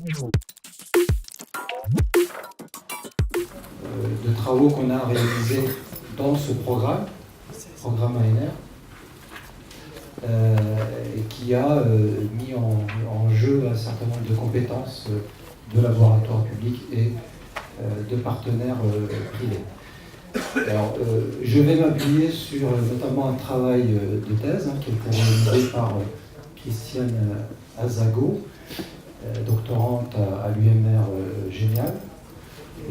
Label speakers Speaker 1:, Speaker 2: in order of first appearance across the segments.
Speaker 1: De travaux qu'on a réalisés dans ce programme ANR, et qui a mis en jeu un certain nombre de compétences de laboratoires publics et de partenaires privés. Alors, je vais m'appuyer sur notamment un travail de thèse qui a été réalisé par Christiane Azago, doctorante à l'UMR Génial,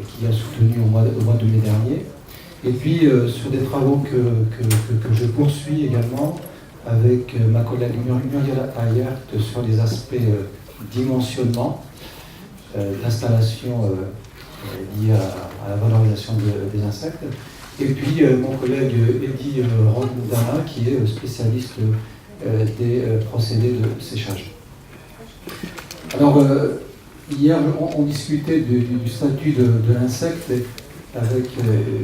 Speaker 1: qui a soutenu au mois de mai dernier. Et puis sur des travaux que je poursuis également avec ma collègue Muriel Ayert sur les aspects dimensionnement d'installation liées à la valorisation des insectes. Et puis mon collègue Eddy Rondana, qui est spécialiste des procédés de séchage. Alors, hier, on discutait du statut de l'insecte avec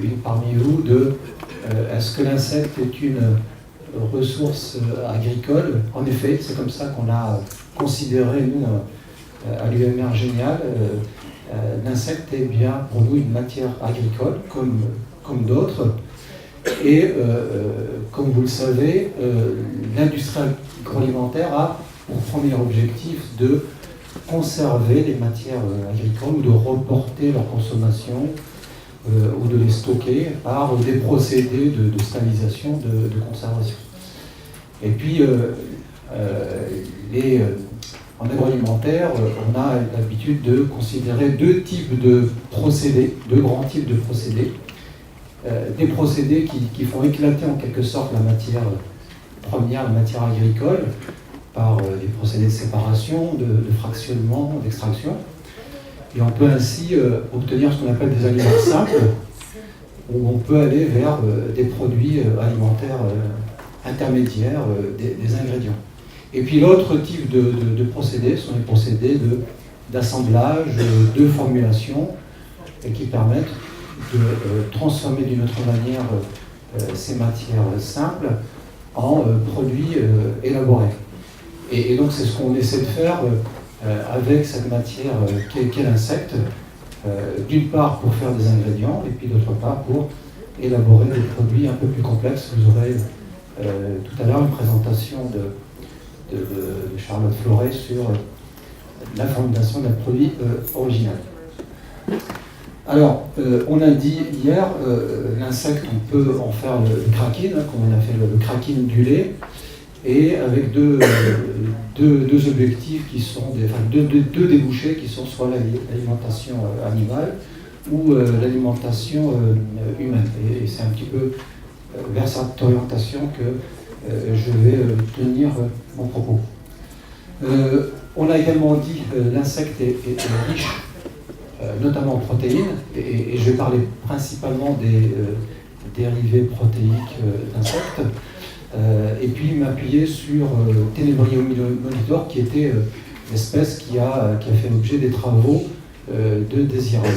Speaker 1: une parmi vous de est-ce que l'insecte est une ressource agricole? En effet, c'est comme ça qu'on a considéré, nous, à l'UMR Génial. L'insecte est bien pour nous une matière agricole, comme d'autres. Et comme vous le savez, l'industrie agroalimentaire a pour premier objectif de conserver les matières agricoles ou de reporter leur consommation ou de les stocker par des procédés de stabilisation, de conservation. Et puis, en agroalimentaire, on a l'habitude de considérer deux types de procédés, deux grands types de procédés. Des procédés qui font éclater en quelque sorte la matière première, la matière agricole, par des procédés de séparation, de fractionnement, d'extraction. Et on peut ainsi obtenir ce qu'on appelle des aliments simples, où on peut aller vers des produits alimentaires intermédiaires, des ingrédients. Et puis l'autre type de procédés sont les procédés d'assemblage, de formulation, qui permettent de transformer d'une autre manière ces matières simples en produits élaborés. Et donc c'est ce qu'on essaie de faire avec cette matière qu'est l'insecte, d'une part pour faire des ingrédients, et puis d'autre part pour élaborer des produits un peu plus complexes. Vous aurez tout à l'heure une présentation de Charlotte Floret sur la formulation d'un produit original. Alors, on a dit hier, l'insecte, on peut en faire le cracking, comme on a fait le cracking du lait, et avec deux objectifs qui sont, deux débouchés qui sont soit l'alimentation animale ou l'alimentation humaine. Et c'est un petit peu vers cette orientation que je vais tenir mon propos. On a également dit que l'insecte est riche, notamment en protéines, et je vais parler principalement des dérivés protéiques d'insectes, et puis m'appuyer sur Tenebrio monitor, qui était l'espèce qui a fait l'objet des travaux de Désirable.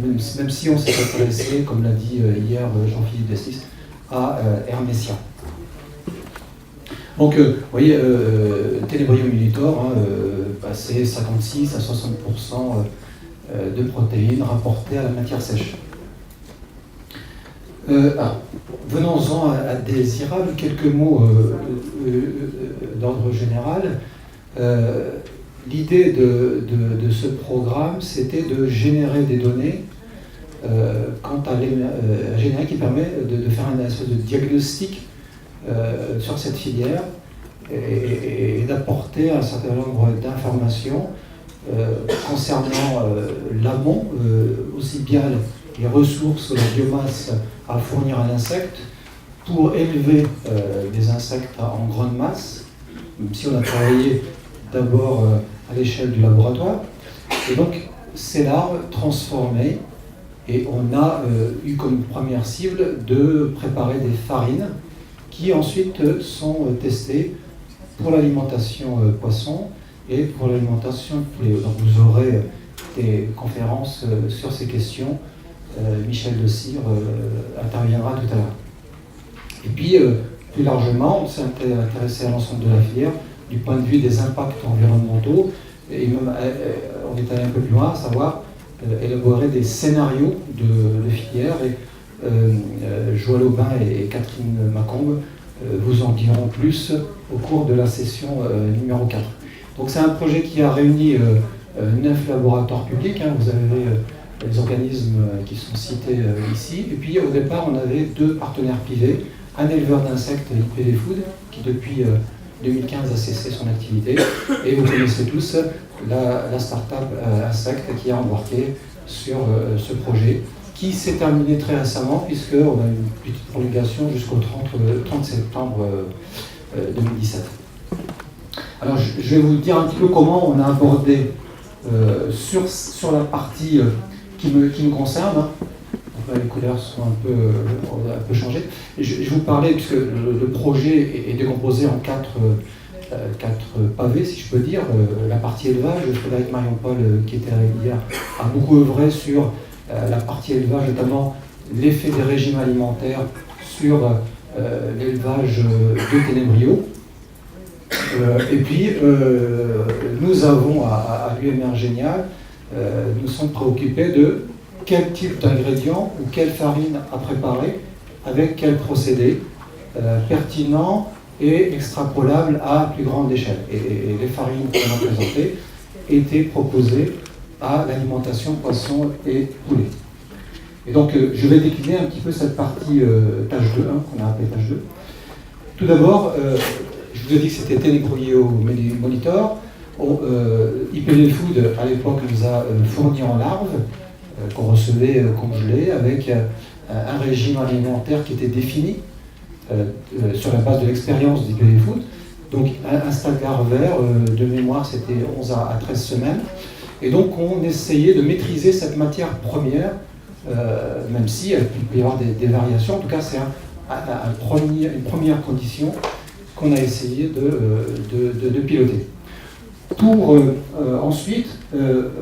Speaker 1: Même si on s'est intéressé, comme l'a dit hier Jean-Philippe Destis, à Hermesia. Donc, vous voyez, Tenebrio monitor, c'est 56 à 60% de protéines rapportées à la matière sèche. Venons-en à Désirable, quelques mots d'ordre général. L'idée de ce programme, c'était de générer des données quant à générer qui permet de faire un espèce de diagnostic sur cette filière et d'apporter un certain nombre d'informations concernant l'amont, aussi bien les ressources, la biomasse à fournir à l'insecte pour élever des insectes en grande masse, même si on a travaillé d'abord à l'échelle du laboratoire. Et donc, ces larves transformées, et on a eu comme première cible de préparer des farines qui ensuite sont testées pour l'alimentation poisson et pour l'alimentation poulet. Donc vous aurez des conférences sur ces questions. Michel de Cyr interviendra tout à l'heure. Et puis, plus largement, on s'est intéressé à l'ensemble de la filière du point de vue des impacts environnementaux. Et même, on est allé un peu plus loin, à savoir élaborer des scénarios de filière. Et Joël Aubin et Catherine Macombe vous en diront plus au cours de la session numéro 4. Donc c'est un projet qui a réuni 9 laboratoires publics. Vous avez les organismes qui sont cités ici. Et puis au départ, on avait 2 partenaires privés, un éleveur d'insectes, IPV Food, qui depuis 2015 a cessé son activité, et vous connaissez tous la start-up Insect qui a embarqué sur ce projet, qui s'est terminé très récemment, puisqu'on a une petite prolongation jusqu'au 30 septembre 2017. Alors je vais vous dire un petit peu comment on a abordé sur la partie qui me concerne. Donc là, les couleurs sont un peu changées. Je vais vous parler, puisque le projet est décomposé en 4 pavés, si je peux dire. La partie élevage, Frédéric Marion-Paul, qui était hier, a beaucoup œuvré sur la partie élevage, notamment l'effet des régimes alimentaires sur l'élevage de ténébriaux. Et puis, nous avons à l'UMR Génial, nous sommes préoccupés de quel type d'ingrédients ou quelle farine à préparer, avec quel procédé pertinent et extrapolable à plus grande échelle. Et les farines qu'on a présentées étaient proposées à l'alimentation poisson et poulet. Et donc, je vais décliner un petit peu cette partie tâche 2, qu'on a appelée tâche 2. Tout d'abord, je vous ai dit que c'était Ténébrouillé Monitor. IPV Food, à l'époque, nous a fourni en larves, qu'on recevait congelées, avec un régime alimentaire qui était défini sur la base de l'expérience d'IPV Food. Donc, un stade vert, de mémoire, c'était 11 à 13 semaines. Et donc, on essayait de maîtriser cette matière première, même si il peut y avoir des variations. En tout cas, c'est une première condition qu'on a essayé de piloter. Pour ensuite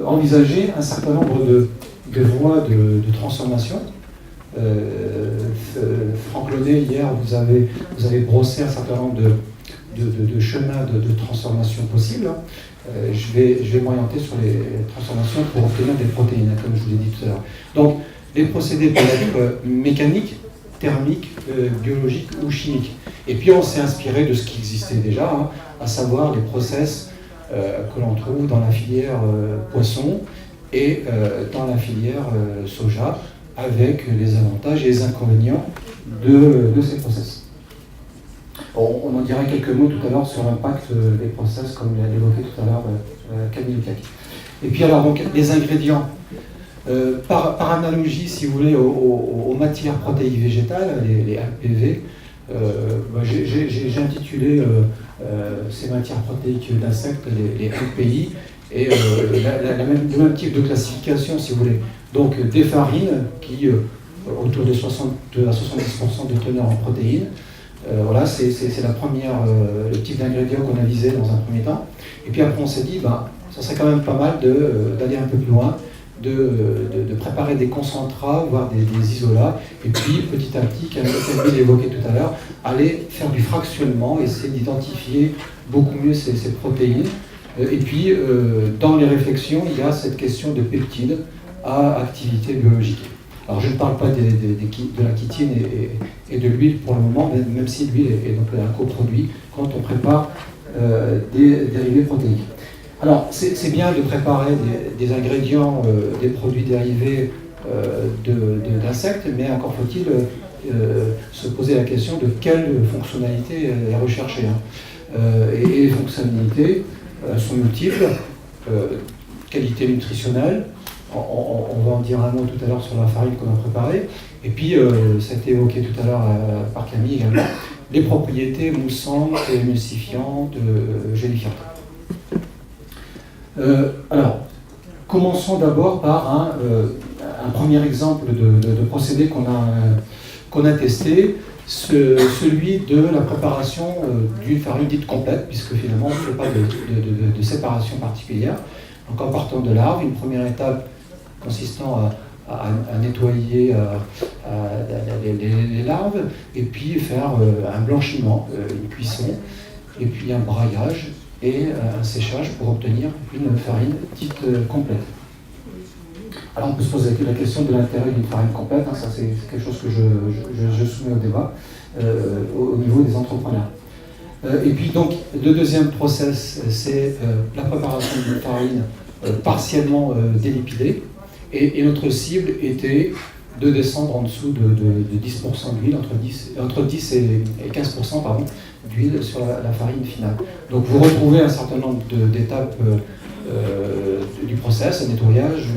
Speaker 1: envisager un certain nombre de voies de transformation. Franck Launay, hier, vous avez brossé un certain nombre de chemins de transformation possibles. Je vais m'orienter sur les transformations pour obtenir des protéines, comme je vous l'ai dit tout à l'heure. Donc, les procédés peuvent être mécaniques, thermiques, biologiques ou chimiques. Et puis, on s'est inspiré de ce qui existait déjà, à savoir les process que l'on trouve dans la filière poisson et dans la filière soja, avec les avantages et les inconvénients de ces process. On en dira quelques mots tout à l'heure sur l'impact des process, comme l'a évoqué tout à l'heure Camille Piac. Et puis alors, donc, les ingrédients. Par analogie, si vous voulez, aux matières protéiques végétales, les APV, j'ai intitulé ces matières protéiques d'insectes les LPI, et le même type de classification, si vous voulez. Donc des farines qui, autour de 60 à 70% de teneur en protéines. Voilà, c'est le type d'ingrédient qu'on a visé dans un premier temps. Et puis après, on s'est dit, ça serait quand même pas mal d'aller un peu plus loin, de préparer des concentrats, voire des isolats, et puis petit à petit, comme Camille l'évoquait tout à l'heure, aller faire du fractionnement, essayer d'identifier beaucoup mieux ces protéines. Et puis, dans les réflexions, il y a cette question de peptides à activité biologique. Alors, je ne parle pas de la chitine et de l'huile pour le moment, même si l'huile est donc un coproduit quand on prépare des dérivés protéiques. Alors, c'est bien de préparer des ingrédients, des produits dérivés d'insectes, mais encore faut-il se poser la question de quelle fonctionnalité est recherchée. Et les fonctionnalités sont multiples, qualité nutritionnelle, on va en dire un mot tout à l'heure sur la farine qu'on a préparée, et puis ça a été évoqué tout à l'heure par Camille également, les propriétés moussantes, émulsifiantes, gélifiantes. Alors, commençons d'abord par un premier exemple de procédé qu'on a testé, celui de la préparation d'une farine dite complète, puisque finalement on ne fait pas de séparation particulière. Donc en partant de larves, une première étape consistant à nettoyer les larves, et puis faire un blanchiment, une cuisson, et puis un braillage, et un séchage pour obtenir une farine dite complète. Alors on peut se poser la question de l'intérêt d'une farine complète, ça c'est quelque chose que je soumets au débat au niveau des entrepreneurs. Et puis donc le deuxième process, c'est la préparation d'une farine partiellement délipidée, et notre cible était de descendre en dessous de 10% d'huile, entre 10 et 15% d'huile sur la farine finale. Donc vous retrouvez un certain nombre d'étapes du process, nettoyage,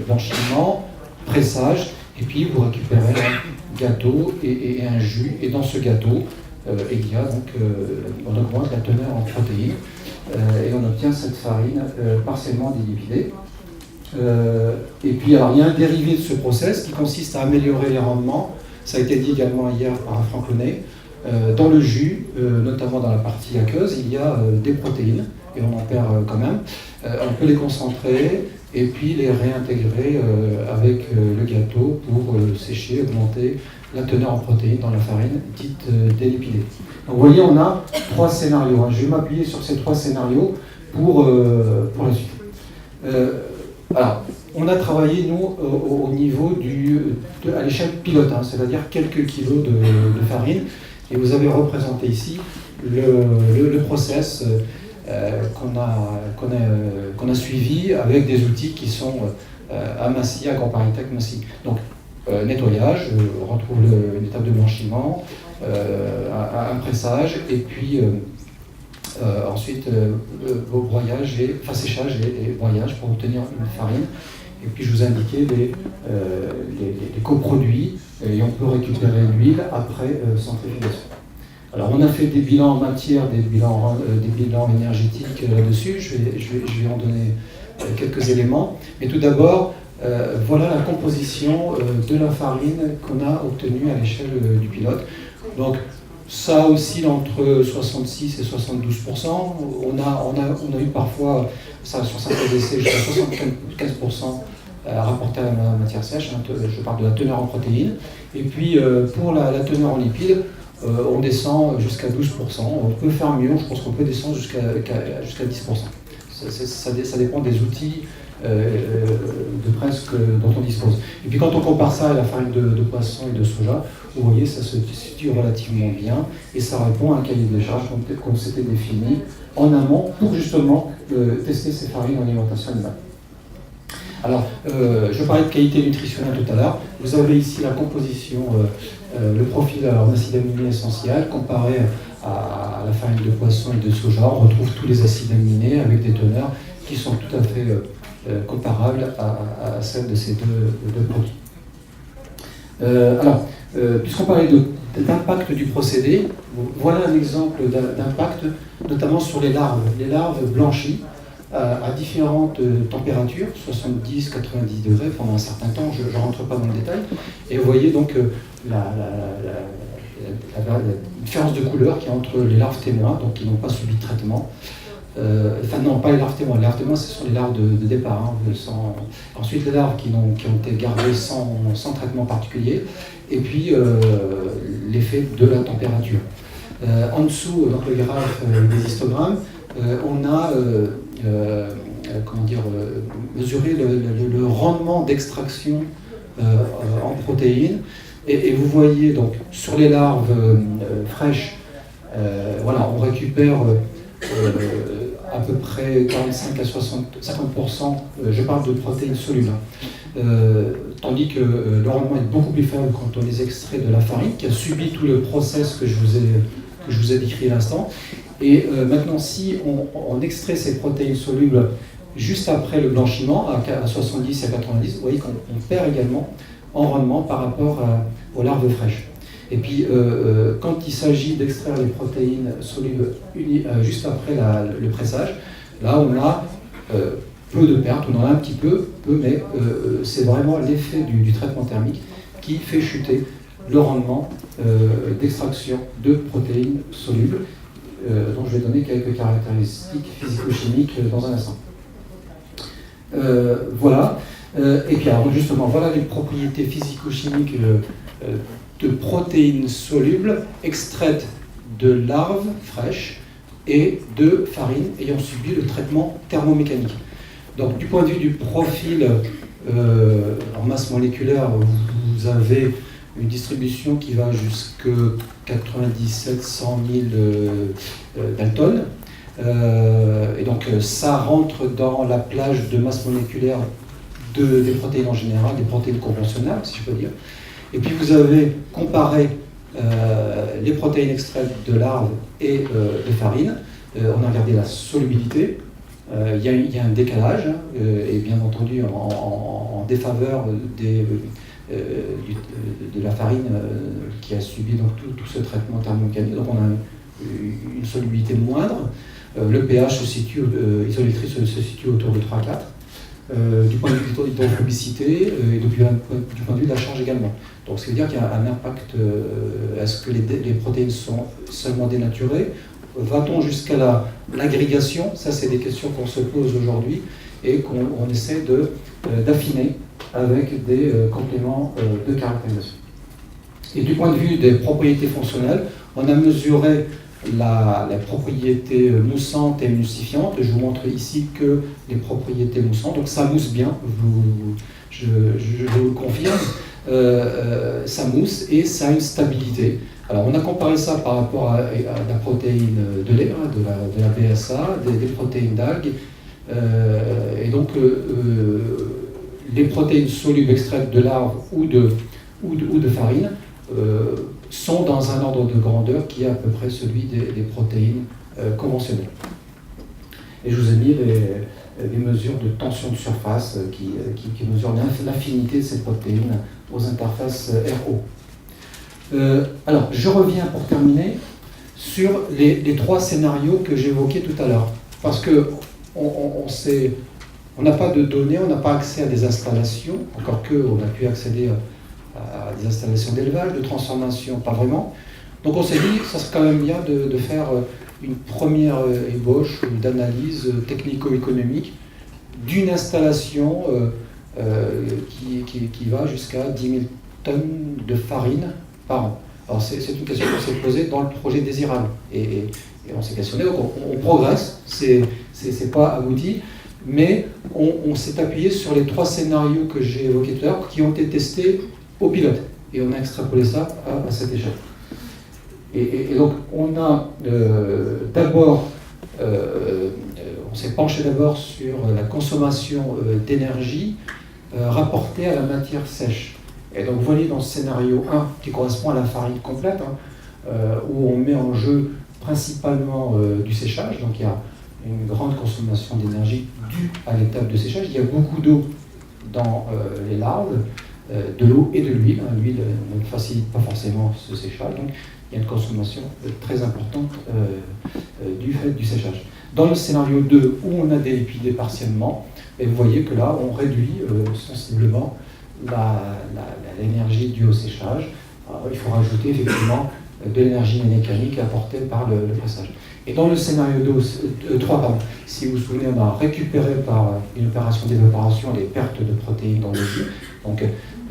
Speaker 1: blanchiment, pressage, et puis vous récupérez un gâteau et un jus, et dans ce gâteau, il y a donc, on augmente la teneur en protéines, et on obtient cette farine partiellement délipidée. Et puis alors, il y a un dérivé de ce process qui consiste à améliorer les rendements, ça a été dit également hier par Franck Launay. Dans le jus, notamment dans la partie aqueuse, il y a des protéines, et on en perd quand même. On peut les concentrer et puis les réintégrer avec le gâteau pour sécher, augmenter la teneur en protéines dans la farine dite délipidée. Donc vous voyez, on a 3 scénarios. Je vais m'appuyer sur ces 3 scénarios pour la suite. Alors, on a travaillé, nous, au niveau à l'échelle pilote, c'est-à-dire quelques kilos de farine, et vous avez représenté ici le process qu'on a suivi avec des outils qui sont Amacy, AgroParisTech, Massy. Donc, nettoyage, on retrouve une étape de blanchiment, un pressage, et puis ensuite broyage séchage et broyage pour obtenir une farine. Et puis je vous ai indiqué les coproduits, et on peut récupérer l'huile après centrifugation. Alors on a fait des bilans en matière, des bilans énergétiques là-dessus, je vais en donner quelques éléments. Mais tout d'abord, voilà la composition de la farine qu'on a obtenue à l'échelle du pilote. Donc ça oscille entre 66 et 72%. On a eu parfois, ça sur certains essais, jusqu'à 75% rapporté à la matière sèche. Je parle de la teneur en protéines. Et puis pour la teneur en lipides, on descend jusqu'à 12%. On peut faire mieux, je pense qu'on peut descendre jusqu'à 10%. Ça dépend des outils de presse dont on dispose. Et puis quand on compare ça à la farine de poisson et de soja, vous voyez, ça se situe relativement bien, et ça répond à un cahier des charges qu'on s'était défini en amont pour justement tester ces farines en alimentation animale. Alors, je parlais de qualité nutritionnelle tout à l'heure. Vous avez ici la composition, le profil en acides aminés essentiels comparé à la farine de poisson et de soja. On retrouve tous les acides aminés avec des teneurs qui sont tout à fait comparables à celles de ces deux produits. Alors, puisqu'on parlait d'impact du procédé, voilà un exemple d'impact, notamment sur les larves. Les larves blanchies à différentes températures, 70, 90 degrés pendant un certain temps, je ne rentre pas dans le détail, et vous voyez donc la différence de couleur qu'il y a entre les larves témoins, donc qui n'ont pas subi de traitement, enfin non, pas les larves témoins, ce sont les larves de départ, ensuite les larves qui ont été gardées sans traitement particulier, et puis l'effet de la température. En dessous, donc le graphe des histogrammes, on a mesuré le rendement d'extraction en protéines, et vous voyez donc sur les larves fraîches, on récupère à peu près 45 à 50%, je parle de protéines solubles, tandis que le rendement est beaucoup plus faible quand on les extrait de la farine, qui a subi tout le process que je vous ai décrit à l'instant. Et maintenant, si on extrait ces protéines solubles juste après le blanchiment, à 70 à 90, vous voyez qu'on perd également en rendement par rapport aux larves fraîches. Et puis, quand il s'agit d'extraire les protéines solubles juste après le pressage, là, on a peu de pertes, on en a un petit peu, mais c'est vraiment l'effet du traitement thermique qui fait chuter le rendement d'extraction de protéines solubles, dont je vais donner quelques caractéristiques physico-chimiques dans un instant. Voilà. Et puis alors justement, voilà les propriétés physico-chimiques de protéines solubles extraites de larves fraîches et de farine ayant subi le traitement thermomécanique. Donc du point de vue du profil en masse moléculaire, vous avez une distribution qui va jusqu'à 97-100 000 Dalton. Et donc ça rentre dans la plage de masse moléculaire des protéines en général, des protéines conventionnelles, si je peux dire. Et puis vous avez comparé les protéines extraites de larves et de farine. On a regardé la solubilité. Il y a un décalage, et bien entendu en défaveur de la farine qui a subi donc, tout ce traitement thermomécanique. Donc on a une solubilité moindre. Le pH isométrie se situe autour de 3,4. Du point de vue de l'hydrophobicité et du point de vue de la charge également. Donc ce qui veut dire qu'il y a un impact. Est-ce que les protéines sont seulement dénaturées? Va-t-on jusqu'à l'agrégation? Ça, c'est des questions qu'on se pose aujourd'hui et qu'on essaie d'affiner avec des compléments de caractérisation. Et du point de vue des propriétés fonctionnelles, on a mesuré la propriété moussante et emulsifiante. Je vous montre ici que les propriétés moussantes. Donc ça mousse bien, je vous le confirme. Ça mousse et ça a une stabilité. Alors on a comparé ça par rapport à la protéine de lait, de la BSA, des protéines d'algues. Et donc les protéines solubles extraites de larves ou de farine sont dans un ordre de grandeur qui est à peu près celui des protéines conventionnelles. Et je vous ai mis des mesures de tension de surface qui mesurent l'affinité de ces protéines aux interfaces RO. Alors, je reviens pour terminer sur les trois scénarios que j'évoquais tout à l'heure. Parce qu'on n'a pas de données, on n'a pas accès à des installations, encore qu'on a pu accéder à des installations d'élevage, de transformation, pas vraiment. Donc on s'est dit, ça serait quand même bien de faire une première ébauche d'analyse technico-économique d'une installation qui va jusqu'à 10 000 tonnes de farine par an. Alors c'est une question qu'on s'est posée dans le projet désirable. Et on s'est questionné, donc on progresse, c'est pas abouti, mais on s'est appuyé sur les trois scénarios que j'ai évoqués tout à l'heure, qui ont été testés au pilote. Et on a extrapolé ça à cette échelle. Et donc on a d'abord, on s'est penché d'abord sur la consommation d'énergie rapportée à la matière sèche. Et donc vous voyez dans ce scénario 1, qui correspond à la farine complète, où on met en jeu principalement du séchage, donc il y a une grande consommation d'énergie due à l'étape de séchage. Il y a beaucoup d'eau dans les larves, de l'eau et de l'huile. L'huile ne facilite pas forcément ce séchage, donc il y a une consommation très importante du fait du séchage. Dans le scénario 2, où on a délipidé partiellement, et vous voyez que là, on réduit sensiblement l'énergie due au séchage. Alors, il faut rajouter effectivement de l'énergie mécanique apportée par le pressage. Et dans le scénario 3, si vous vous souvenez, on a récupéré par une opération d'évaporation les pertes de protéines dans le jus. Donc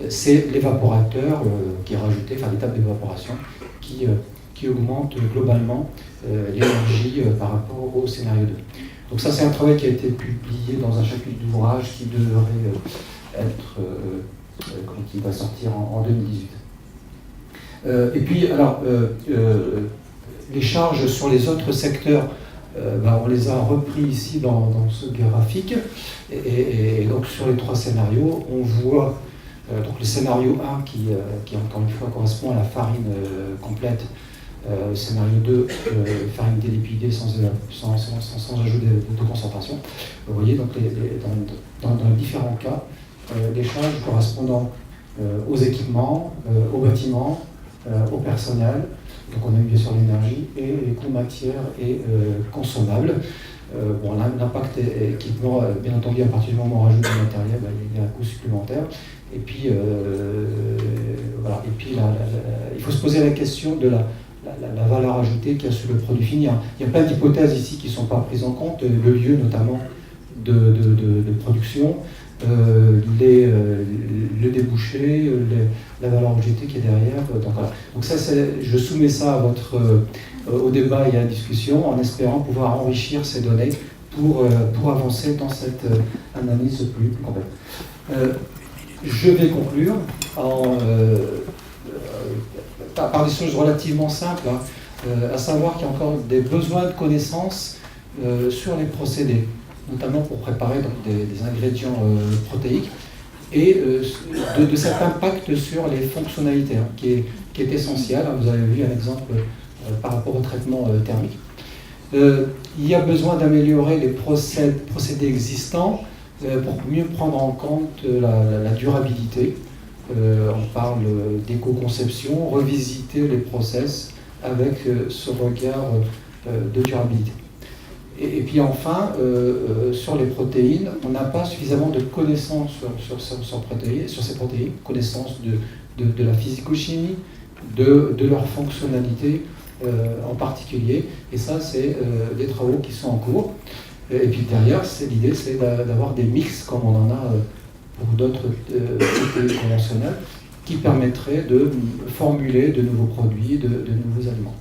Speaker 1: c'est l'évaporateur qui est rajouté, enfin l'étape d'évaporation, qui augmente globalement l'énergie par rapport au scénario 2. Donc ça, c'est un travail qui a été publié dans un chapitre d'ouvrage qui devrait qui va sortir en 2018. Et puis, alors, les charges sur les autres secteurs, on les a repris ici dans ce graphique. Et donc, sur les trois scénarios, on voit donc le scénario 1 qui encore une fois correspond à la farine complète. Scénario 2, farine délipidée sans ajout de concentration. Vous voyez, donc dans les différents cas, les charges correspondant aux équipements, aux bâtiments, au personnel. Donc on a eu bien sûr l'énergie et les coûts matières et consommables. L'impact équipement, bien entendu, à partir du moment où on rajoute du matériel, il y a un coût supplémentaire. Et puis, voilà. Et puis il faut se poser la question de la valeur ajoutée qu'il y a sur le produit fini. Il y a plein d'hypothèses ici qui ne sont pas prises en compte, le lieu notamment de production, le débouché, la valeur ajoutée qui est derrière. Donc, voilà. Donc ça, je soumets ça à votre au débat et à la discussion, en espérant pouvoir enrichir ces données pour avancer dans cette analyse plus complète. Je vais conclure par des choses relativement simples, à savoir qu'il y a encore des besoins de connaissances sur les procédés, notamment pour préparer donc, des ingrédients protéiques, et de cet impact sur les fonctionnalités, qui est essentiel. Vous avez vu un exemple par rapport au traitement thermique. Il y a besoin d'améliorer les procédés existants pour mieux prendre en compte la durabilité. On parle d'éco-conception, revisiter les process avec ce regard de durabilité. Et puis enfin, sur les protéines, on n'a pas suffisamment de connaissances sur ces protéines, connaissances de la physico-chimie, de leur fonctionnalité en particulier. Et ça, c'est des travaux qui sont en cours. Et puis derrière, l'idée, c'est d'avoir des mix, comme on en a pour d'autres protéines conventionnelles, qui permettraient de formuler de nouveaux produits, de nouveaux aliments.